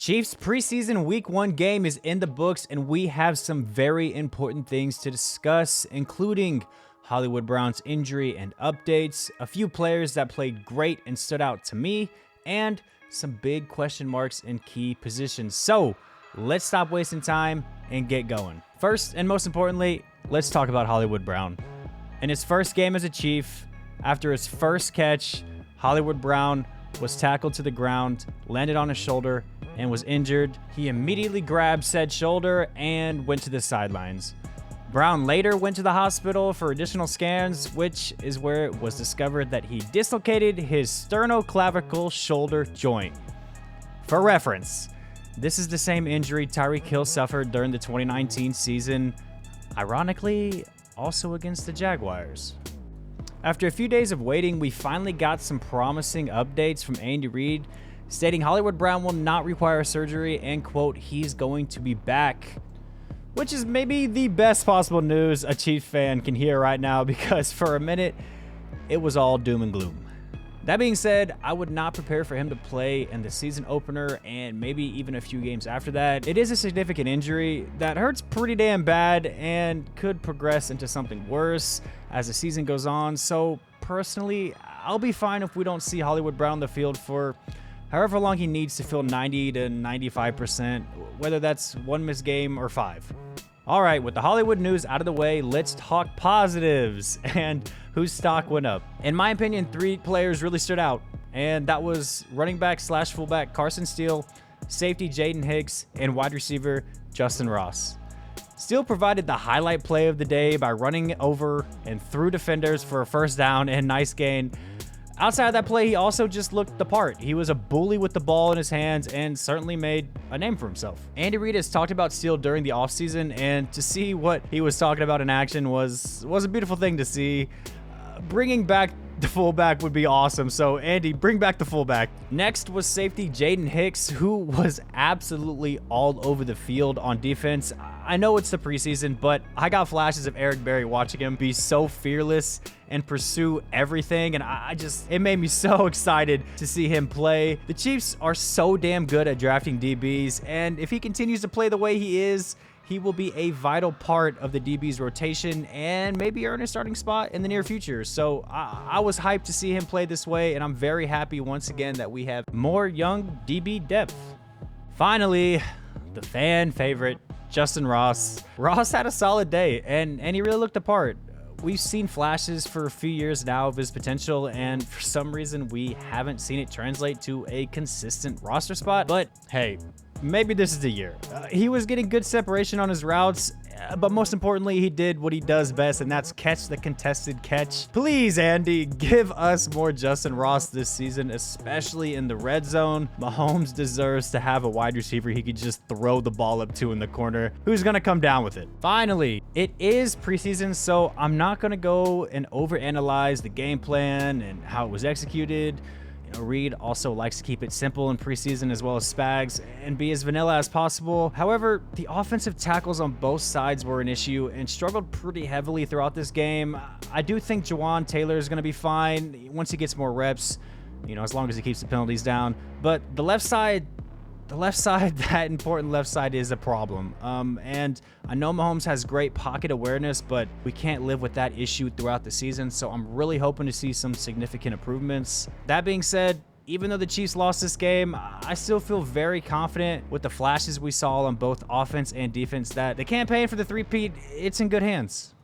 Chiefs preseason week 1 game is in the books, and we have some very important things to discuss, including Hollywood Brown's injury and updates, a few players that played great and stood out to me, and some big question marks in key positions. So let's stop wasting time and get going. First, and most importantly, let's talk about Hollywood Brown. In his first game as a Chief, after his first catch, Hollywood Brown was tackled to the ground, landed on his shoulder, and was injured. He immediately grabbed said shoulder and went to the sidelines. Brown later went to the hospital for additional scans, which is where it was discovered that he dislocated his sternoclavicle shoulder joint. For reference, this is the same injury Tyreek Hill suffered during the 2019 season, ironically, also against the Jaguars. After a few days of waiting, we finally got some promising updates from Andy Reid, stating Hollywood Brown will not require surgery and, quote, he's going to be back. Which is maybe the best possible news a Chiefs fan can hear right now, because for a minute, it was all doom and gloom. That being said, I would not prepare for him to play in the season opener and maybe even a few games after that. It is a significant injury that hurts pretty damn bad and could progress into something worse as the season goes on. So personally, I'll be fine if we don't see Hollywood Brown on the field for however long he needs to feel 90 to 95%, whether that's one missed game or 5. All right, with the Hollywood news out of the way, let's talk positives and whose stock went up. In my opinion, 3 players really stood out, and that was running back / fullback Carson Steele, safety Jaden Hicks, and wide receiver Justin Ross. Steele provided the highlight play of the day by running over and through defenders for a first down and nice gain. Outside of that play, he also just looked the part. He was a bully with the ball in his hands and certainly made a name for himself. Andy Reid has talked about Steele during the offseason, and to see what he was talking about in action was a beautiful thing to see. Bringing back the fullback would be awesome. So Andy, bring back the fullback. Next was safety Jaden Hicks, who was absolutely all over the field on defense. I know it's the preseason, but I got flashes of Eric Berry watching him be so fearless and pursue everything, and it made me so excited to see him play. The Chiefs are so damn good at drafting DBs, and if he continues to play the way he is, he will be a vital part of the DB's rotation and maybe earn a starting spot in the near future. So I was hyped to see him play this way, and I'm very happy once again that we have more young DB depth. Finally, the fan favorite, Justin Ross. Ross had a solid day, and he really looked the part. We've seen flashes for a few years now of his potential, and for some reason we haven't seen it translate to a consistent roster spot. But hey, maybe this is the year. He was getting good separation on his routes, but most importantly, he did what he does best, and that's catch the contested catch. Please, Andy, give us more Justin Ross this season, especially in the red zone. Mahomes deserves to have a wide receiver he could just throw the ball up to in the corner, who's going to come down with it. Finally, it is preseason, so I'm not going to go and overanalyze the game plan and how it was executed. Reid also likes to keep it simple in preseason as well as Spags and be as vanilla as possible. However, the offensive tackles on both sides were an issue and struggled pretty heavily throughout this game. I do think Jawan Taylor is going to be fine once he gets more reps, as long as he keeps the penalties down. But the left side, that important left side is a problem. And I know Mahomes has great pocket awareness, but we can't live with that issue throughout the season. So I'm really hoping to see some significant improvements. That being said, even though the Chiefs lost this game, I still feel very confident with the flashes we saw on both offense and defense that the campaign for the three-peat, it's in good hands.